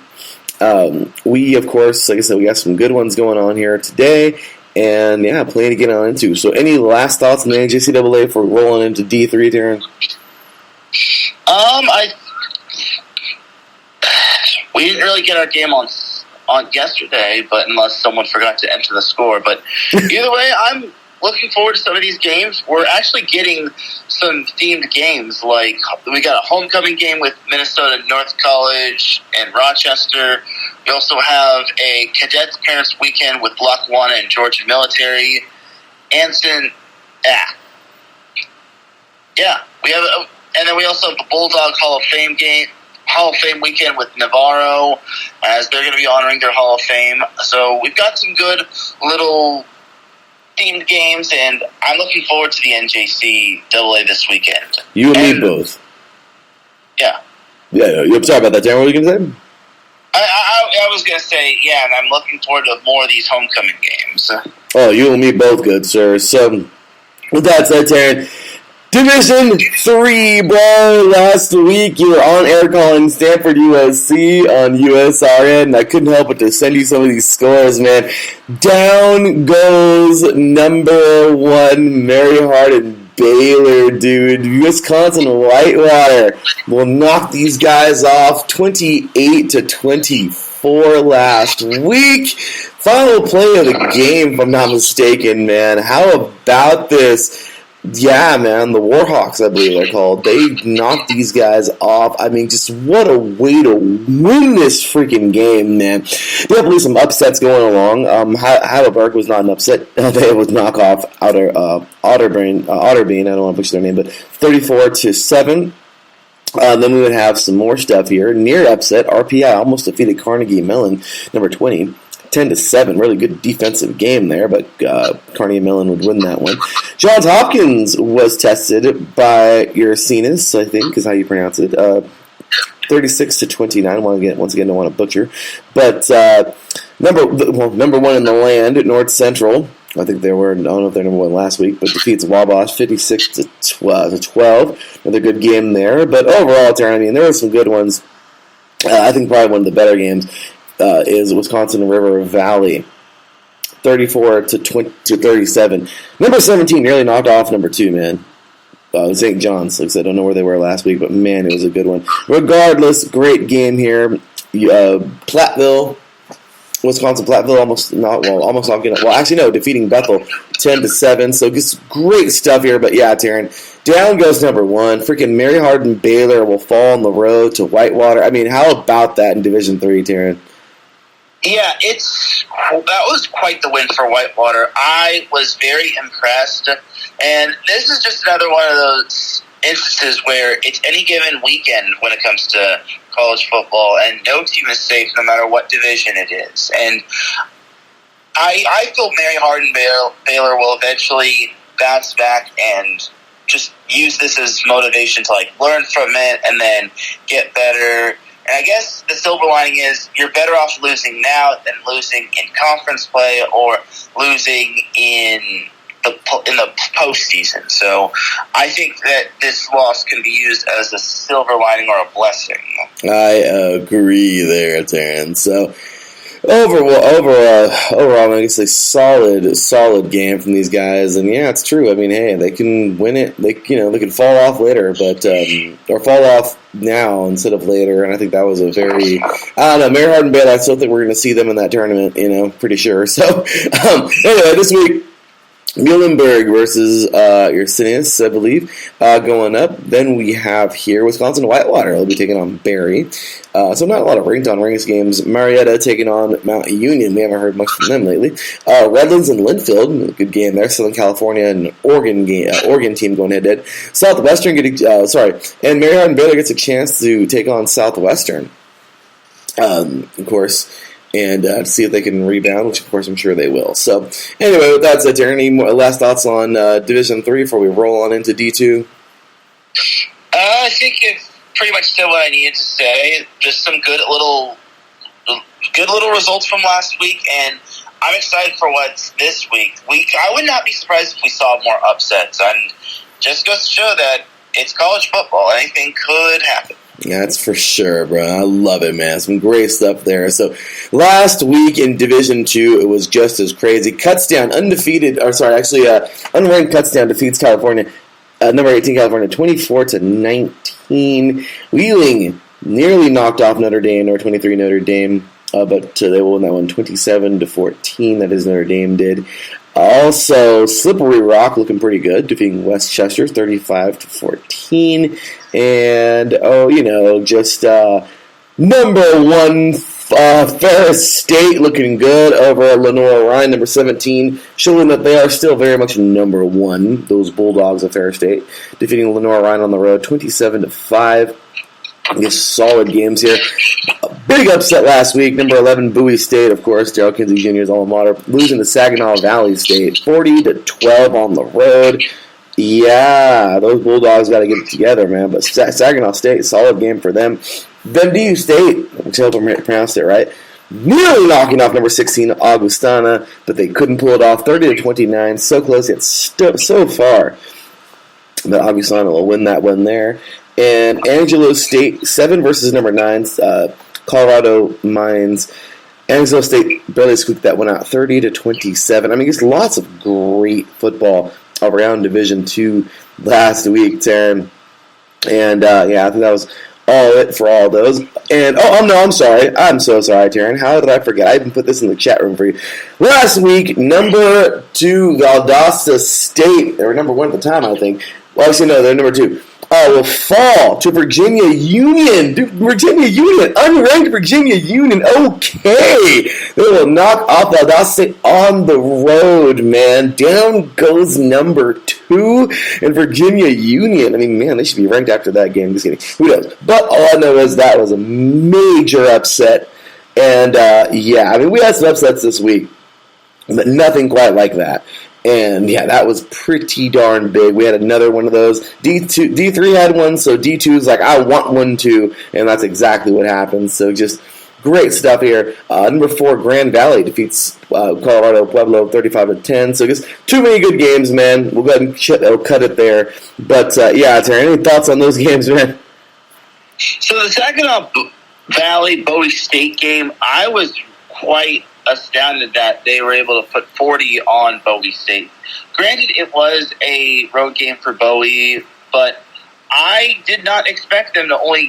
We, of course, like I said, we got some good ones going on here today. And yeah, plenty to get on into. So, any last thoughts on the NJCAA before rolling into D3, Darren? We didn't really get our game on yesterday, but unless someone forgot to enter the score. But either way, I'm looking forward to some of these games. We're actually getting some themed games. Like, we got a homecoming game with Minnesota North College and Rochester. We also have a Cadets Parents Weekend with Lackawanna and Georgia Military. Anson, we have, and then we also have the Bulldog Hall of Fame weekend with Navarro, as they're going to be honoring their Hall of Fame. So we've got some good little themed games, and I'm looking forward to the NJCAA this weekend. You and me both. Yeah. Yeah, I'm sorry about that, Darren. What were you going to say? I was going to say, yeah, and I'm looking forward to more of these homecoming games. Oh, you and me both, good sir. So, with that said, Taryn, Division 3, bro. Last week, you were on air calling Stanford USC on USRN, and I couldn't help but to send you some of these scores, man. Down goes number 1, Mary Hardin Baylor, dude. Wisconsin Whitewater will knock these guys off 28-24 last week. Final play of the game, if I'm not mistaken, man. How about this? Yeah, man, the Warhawks, I believe they're called. They knocked these guys off. I mean, just what a way to win this freaking game, man. Definitely some upsets going along. Heidelberg was not an upset. They would knock off Otterbein. I don't want to butcher their name, but 34-7. Then we would have some more stuff here. Near upset, RPI almost defeated Carnegie Mellon, number 20. 10-7, really good defensive game there, but Carnegie Mellon would win that one. Johns Hopkins was tested by Ursinus, I think is how you pronounce it. 36-29. Once again, don't want to butcher, but number one in the land, North Central. I think they were. I don't know if they're number one last week, but defeats Wabash 56-12. Another good game there, but overall, Taryn, I mean, there were some good ones. I think probably one of the better games is Wisconsin River Valley, 34-37. Number 17 nearly knocked off number 2, man. St. John's. Like I said, I don't know where they were last week, but man, it was a good one. Regardless, great game here. Platteville, Wisconsin Platteville almost not getting. Well, actually no, defeating Bethel 10-7. So just great stuff here. But yeah, Taryn, down goes number 1. Freaking Mary Hardin Baylor will fall on the road to Whitewater. I mean, how about that in Division 3, Taryn? Yeah, that was quite the win for Whitewater. I was very impressed, and this is just another one of those instances where it's any given weekend when it comes to college football, and no team is safe no matter what division it is. And I feel Mary Hardin Baylor will eventually bounce back and just use this as motivation to learn from it and then get better. And I guess the silver lining is you're better off losing now than losing in conference play or losing in the postseason. So I think that this loss can be used as a silver lining or a blessing. I agree there, Taryn. So overall, I'm going to say solid game from these guys. And yeah, it's true. I mean, hey, they can win it. They can fall off later, but or fall off now instead of later. And I think that was a very, I don't know, Mary Hardin Baylor. I still think we're going to see them in that tournament. Pretty sure. So anyway, this week, Muhlenberg versus Ursinus, I believe, going up. Then we have here Wisconsin Whitewater. They'll be taking on Barry. So not a lot of ranked games. Marietta taking on Mount Union. We haven't heard much from them lately. Redlands and Linfield, good game there. Southern California and Oregon team going head-to-head. Southwestern and Mary Hardin Baylor gets a chance to take on Southwestern. Of course. and see if they can rebound, which of course I'm sure they will. So anyway, with that said, Darren, any more last thoughts on Division 3 before we roll on into D2? I think it's pretty much said what I needed to say. Just some good little results from last week, and I'm excited for what's this week. I would not be surprised if we saw more upsets, and just goes to show that it's college football. Anything could happen. Yeah, that's for sure, bro. I love it, man. Some great stuff there. So last week in Division 2, it was just as crazy. Kutztown, unranked Kutztown defeats California, number 18 California, 24-19. Wheeling nearly knocked off Notre Dame, number 23 Notre Dame. But they won that one 27-14. That is Notre Dame did. Also, Slippery Rock looking pretty good, defeating Westchester 35-14. And number 1 Ferris State looking good over Lenore Ryan, number 17, showing that they are still very much number 1. Those Bulldogs of Ferris State defeating Lenore Ryan on the road 27-5. Just solid games here. A big upset last week. Number 11, Bowie State, of course, Darrell Kinsey Jr.'s alma mater, losing to Saginaw Valley State, 40-12 on the road. Yeah, those Bulldogs got to get it together, man. But Saginaw State, solid game for them. Dundee State, I hope I pronounced it right, nearly knocking off number 16, Augustana, but they couldn't pull it off. 30-29, so close yet so far. But Augustana will win that one there. And Angelo State, 7 versus number 9, Colorado Mines. Angelo State barely squeaked that one out, 30-27. I mean, just lots of great football around Division 2 last week, Taryn. And, I think that was all it for all those. And, I'm sorry. I'm so sorry, Taryn. How did I forget? I even put this in the chat room for you. Last week, number 2, Valdosta State. They were number 1 at the time, I think. Well, actually, no, they're number 2. Will fall to Virginia Union. Virginia Union, unranked Virginia Union. Okay. They will knock off Valdosta State on the road, man. Down goes number 2 in Virginia Union. I mean, man, they should be ranked after that game. Just kidding. Who knows? But all I know is that was a major upset. And, we had some upsets this week, but nothing quite like that. And, that was pretty darn big. We had another one of those. D3 had one, so D2 is like, I want one too. And that's exactly what happened. So just great stuff here. Number 4, Grand Valley defeats Colorado Pueblo 35-10. So just too many good games, man. We'll go ahead and cut it there. But, Terry, any thoughts on those games, man? So the Saginaw Valley Bowie State game, I was quite astounded that they were able to put 40 on Bowie State. Granted, it was a road game for Bowie, but I did not expect them to only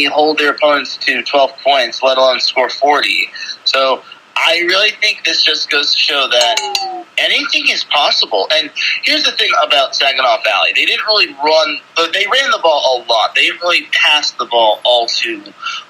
hold their opponents to 12 points, let alone score 40. So I really think this just goes to show that anything is possible. And here's the thing about Saginaw Valley. They didn't really they ran the ball a lot. They didn't really pass the ball all too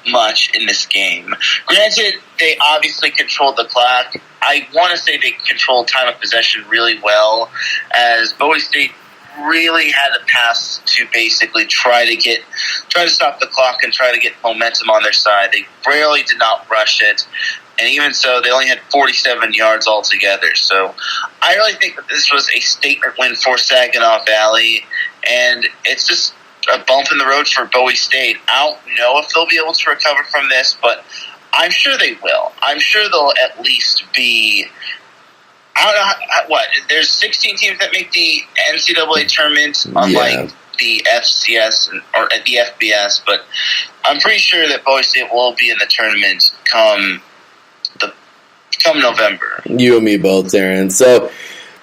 much in this game. Granted, they obviously controlled the clock. I want to say they controlled time of possession really well, as Bowie State really had to pass to basically try to stop the clock and try to get momentum on their side. They rarely did not rush it. And even so, they only had 47 yards altogether. So I really think that this was a statement win for Saginaw Valley. And it's just a bump in the road for Bowie State. I don't know if they'll be able to recover from this, but I'm sure they will. I'm sure they'll at least be... I don't know what. There's 16 teams that make the NCAA tournament, unlike the FCS or the FBS. But I'm pretty sure that Bowie State will be in the tournament come November. You and me both, Darren. So,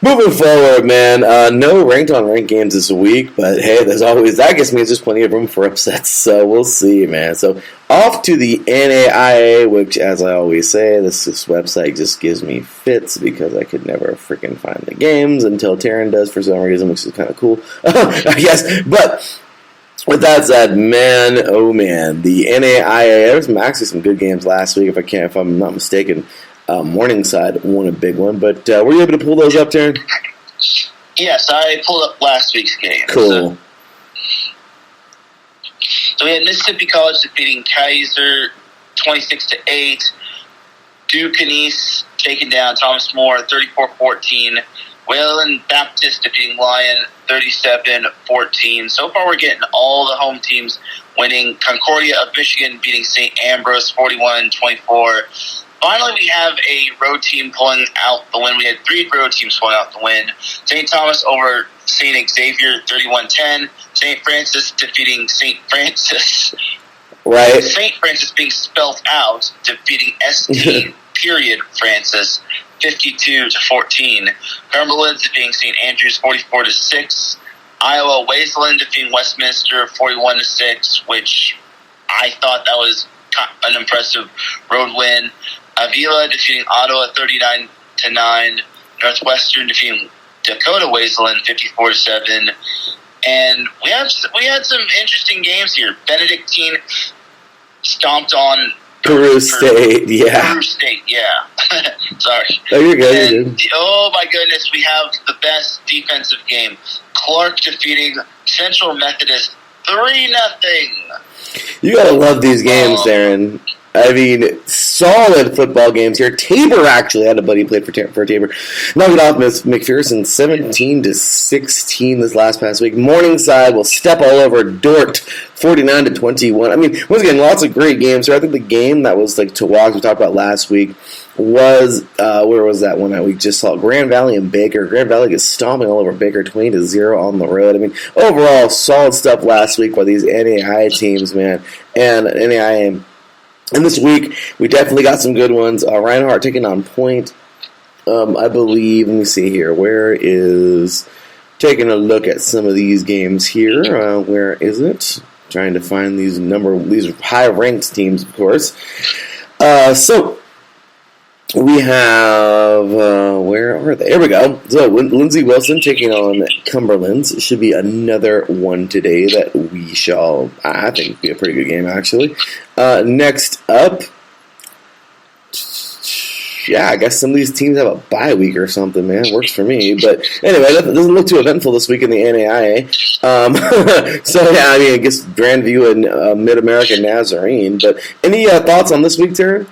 moving forward, man, no ranked on ranked games this week, but hey, there's always, that just means there's plenty of room for upsets, so we'll see, man. So, off to the NAIA, which, as I always say, this website just gives me fits because I could never freaking find the games until Taryn does for some reason, which is kind of cool, I guess. But with that said, man, oh man, the NAIA, there was actually some good games last week, if I'm not mistaken. Morningside won a big one, but were you able to pull those up, Taryn? Yes, I pulled up last week's game. Cool. So we had Mississippi College defeating Kaiser 26-8. Duke and East taking down Thomas More 34-14. Wayland Baptist defeating Lyon 37-14. So far, we're getting all the home teams winning. Concordia of Michigan beating St. Ambrose 41-24. Finally, we have a road team pulling out the win. We had 3 road teams pulling out the win. St. Thomas over St. Xavier 31-10. St. Francis defeating St. Francis. Right. St. Francis being spelled out, defeating St. period Francis 52-14. Cumberland defeating St. Andrews 44-6. Iowa Wasteland defeating Westminster 41-6, which I thought that was an impressive road win. Avila defeating Ottawa 39-9. Northwestern defeating Dakota Wasteland 54-7. And we had some interesting games here. Benedictine stomped on Peru State, yeah. Peru State, yeah. Sorry. Oh, you're good. You're good. Oh my goodness, we have the best defensive game. Clark defeating Central Methodist 3-0. You gotta love these games, Darren. I mean, solid football games here. Tabor actually had a buddy played for Tabor. Knocked it off McPherson 17-16 this past week. Morningside will step all over Dort 49-21. I mean, once again, lots of great games here. I think the game that was like to watch, we talked about last week, was where was that one that we just saw? Grand Valley and Baker. Grand Valley gets stomping all over Baker 20-0 on the road. I mean, overall, solid stuff last week by these NAIA teams, man. And NAIA. And this week, we definitely got some good ones. Reinhardt taking on Point, I believe. Let me see here. Where is... Taking a look at some of these games here. Where is it? Trying to find these high-ranked teams, of course. So, we have... where are they? Here we go. So, Lindsey Wilson taking on Cumberland. It should be another one today that we shall... I think be a pretty good game, actually. Next up... Yeah, I guess some of these teams have a bye week or something, man. Works for me. But anyway, it doesn't look too eventful this week in the NAIA. So, yeah, I mean, I guess Grandview and Mid-America Nazarene. But any thoughts on this week, Taryn?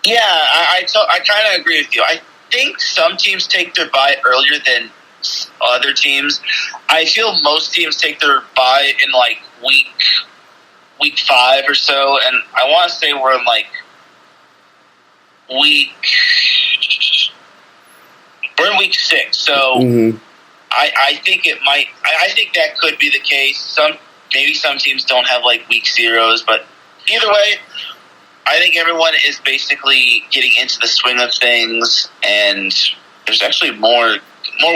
Yeah, I kind of agree with you. I think some teams take their bye earlier than other teams. I feel most teams take their bye in, like, week 5 or so. And I want to say we're in, like, we're in week 6, so I think it might. I think that could be the case. Maybe some teams don't have like week 0s, but either way, I think everyone is basically getting into the swing of things, and there's actually more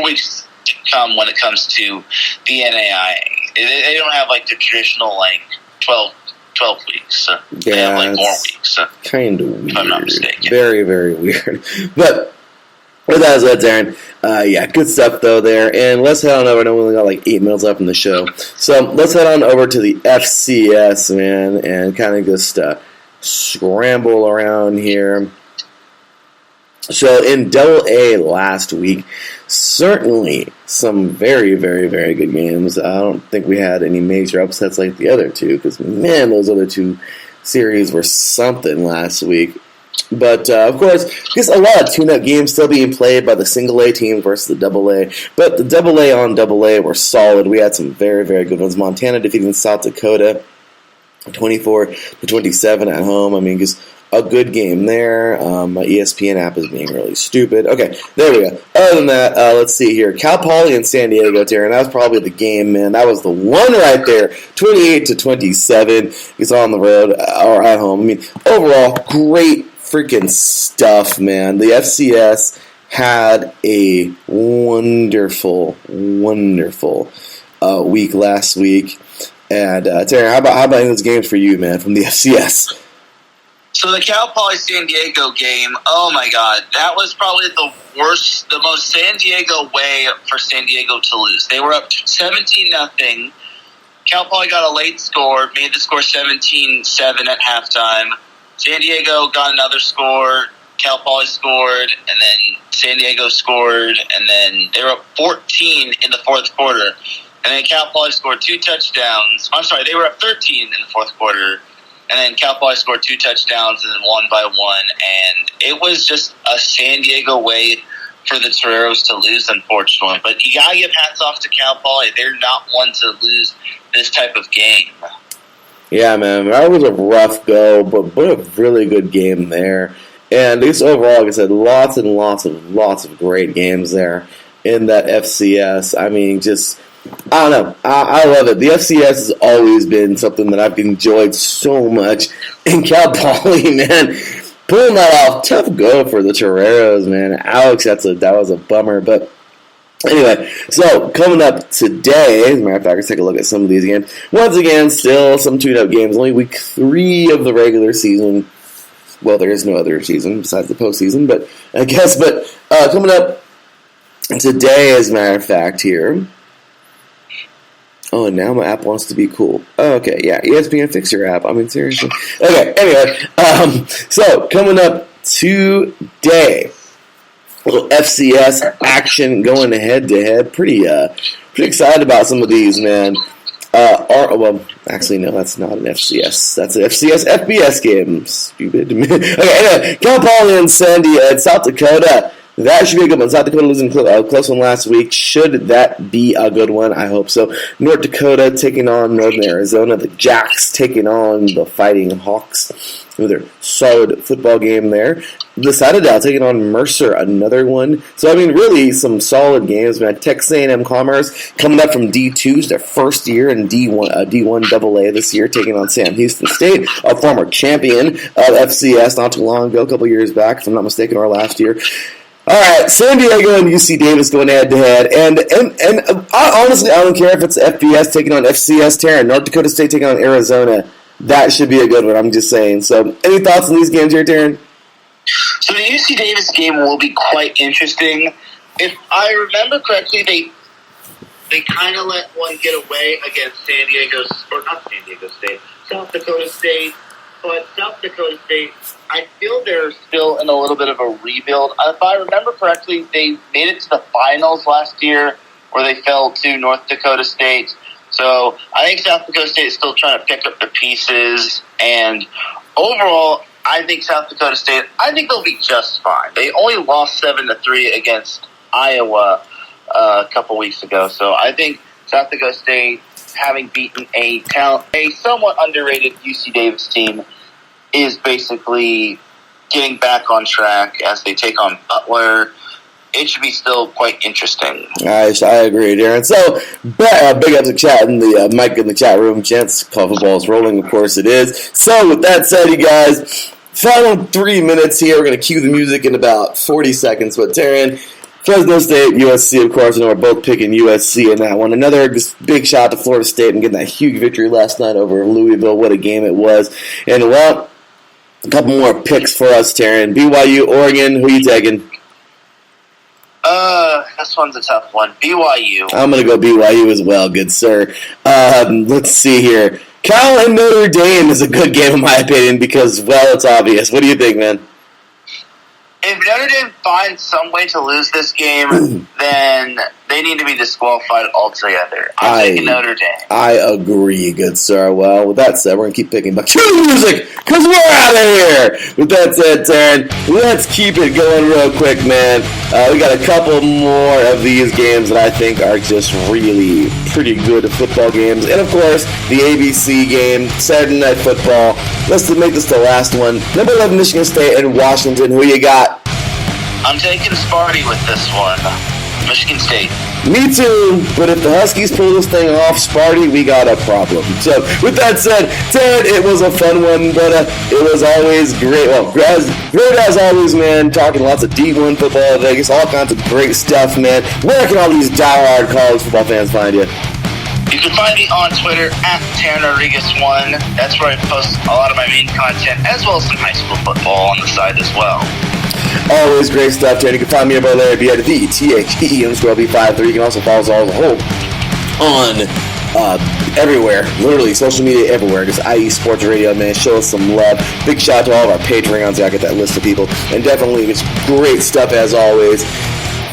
weeks to come when it comes to the NAIA. They don't have like the traditional like 12 weeks. They have like more weeks. Kind of weird. If I'm not mistaken. Very, very weird. But with that said, Darren, yeah, good stuff though there. And let's head on over. I know we only got like 8 minutes left in the show. So let's head on over to the FCS, man, and kind of just scramble around here. So in Double-A last week, certainly some very, very, very good games. I don't think we had any major upsets like the other two, because, man, those other two series were something last week. But, of course, just a lot of tune-up games still being played by the single-A team versus the double-A. But the double-A on double-A were solid. We had some very, very good ones. Montana defeating South Dakota 24-27 at home. I mean, just a good game there. My ESPN app is being really stupid. Okay, there we go. Other than that, let's see here. Cal Poly and San Diego, Darren. That was probably the game, man. That was the one right there. 28-27. It's on the road or at home. I mean, overall, great freaking stuff, man. The FCS had a wonderful, wonderful week last week. And Darren, how about those games for you, man, from the FCS? So the Cal Poly San Diego game, oh my God, that was probably the worst, the most San Diego way for San Diego to lose. They were up 17-0. Cal Poly got a late score, made the score 17-7 at halftime. San Diego got another score. Cal Poly scored, and then San Diego scored, and then they were up 14 in the fourth quarter. And then Cal Poly scored 2 touchdowns. I'm sorry, they were up 13 in the fourth quarter. And then Cal Poly scored 2 touchdowns and then won by 1. And it was just a San Diego way for the Toreros to lose, unfortunately. But you got to give hats off to Cal Poly. They're not one to lose this type of game. Yeah, man, that was a rough go, but a really good game there. And just overall, like I said, lots and lots of great games there in that FCS. I mean, just, I don't know. I love it. The FCS has always been something that I've enjoyed so much. And Cal Poly, man, pulling that off, tough go for the Toreros, man. Alex, that was a bummer. But anyway, so coming up today, as a matter of fact, let's take a look at some of these games. Once again, still some tuned-up games. Only week 3 of the regular season. Well, there is no other season besides the postseason, but I guess. But coming up today, as a matter of fact, here. Oh, and now my app wants to be cool. Oh, okay, yeah, ESPN, fix your app. I mean, seriously. Okay, anyway, so coming up today, a little FCS action going head-to-head. Pretty excited about some of these, man. Well, actually, no, that's not an FCS. That's an FCS FBS game. Stupid. Okay, anyway, Cal Poly and San Diego, South Dakota. That should be a good one. South Dakota losing a close one last week. Should that be a good one? I hope so. North Dakota taking on Northern Arizona. The Jacks taking on the Fighting Hawks. Another solid football game there. The Citadel taking on Mercer. Another one. So, I mean, really some solid games, man. Texas A&M Commerce coming up from D2s, their first year in D1 AA this year, taking on Sam Houston State, a former champion of FCS not too long ago, a couple years back, if I'm not mistaken, or last year. All right, San Diego and UC Davis going head-to-head. And honestly, I don't care if it's FBS taking on FCS, Taryn. North Dakota State taking on Arizona. That should be a good one, I'm just saying. So, any thoughts on these games here, Taryn? So the UC Davis game will be quite interesting. If I remember correctly, they kind of let one get away against South Dakota State. But South Dakota State, I feel they're still in a little bit of a rebuild. If I remember correctly, they made it to the finals last year where they fell to North Dakota State. So I think South Dakota State is still trying to pick up the pieces. And overall, I think South Dakota State, I think they'll be just fine. They only lost 7-3 against Iowa a couple weeks ago. So I think South Dakota State, having beaten a somewhat underrated UC Davis team, is basically getting back on track as they take on Butler. It should be still quite interesting. I agree, Darren. So, big up to chat in the mic in the chat room. Gents, college football is rolling. Of course it is. So, with that said, you guys, final 3 minutes here. We're going to cue the music in about 40 seconds. But, Taryn, Fresno State, USC, of course, we're both picking USC in that one. Another just big shot to Florida State and getting that huge victory last night over Louisville. What a game it was. And, well, a couple more picks for us, Taryn. BYU, Oregon, who you taking? This one's a tough one. BYU. I'm going to go BYU as well, good sir. Let's see here. Cal and Notre Dame is a good game in my opinion because, well, it's obvious. What do you think, man? If Notre Dame finds some way to lose this game, then they need to be disqualified altogether. I'm taking Notre Dame. I agree, good sir. Well, with that said, we're going to keep picking back. Cue the music, because we're out of here. With that said, Taryn, let's keep it going real quick, man. We got a couple more of these games that I think are just really pretty good football games. And, of course, the ABC game, Saturday Night Football. Let's make this the last one. Number 11, Michigan State and Washington. Who you got? I'm taking Sparty with this one. Michigan State. Me too, but if the Huskies pull this thing off, Sparty, we got a problem. So, with that said, Ted, it was a fun one, but it was always great. Well, great as always, man, talking lots of D1 football, Vegas, all kinds of great stuff, man. Where can all these diehard college football fans find you? You can find me on Twitter at TarynRodriguez1. That's where I post a lot of my main content, as well as some high school football on the side as well. Always great stuff, Taryn. You can find me over there at the THE_B53. You can also follow us all as a whole on everywhere, literally social media everywhere. Just IE Sports Radio, man. Show us some love. Big shout out to all of our Patreons. I get that list of people, and definitely it's great stuff as always.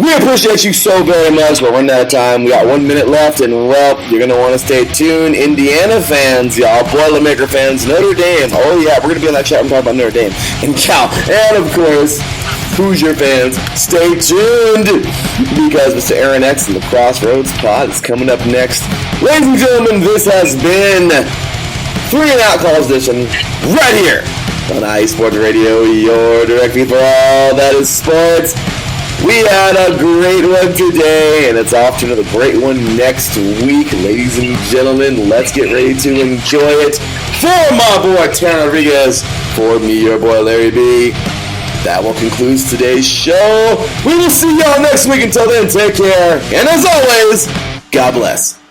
We appreciate you so very much. We're running out of time. We got 1 minute left, and well, you're going to want to stay tuned. Indiana fans, y'all, Boilermaker fans, Notre Dame. Oh, yeah, we're going to be in that chat and talk about Notre Dame and Cal. And, of course, Hoosier fans, stay tuned because Mr. Aaron X and the Crossroads Pod is coming up next. Ladies and gentlemen, this has been 3 and Out Calls edition right here on iSports Radio, your direct feed for all that is sports. We had a great one today, and it's off to another great one next week. Ladies and gentlemen, let's get ready to enjoy it. For my boy, Tanner Rodriguez, for me, your boy, Larry B. That will conclude today's show. We will see y'all next week. Until then, take care. And as always, God bless.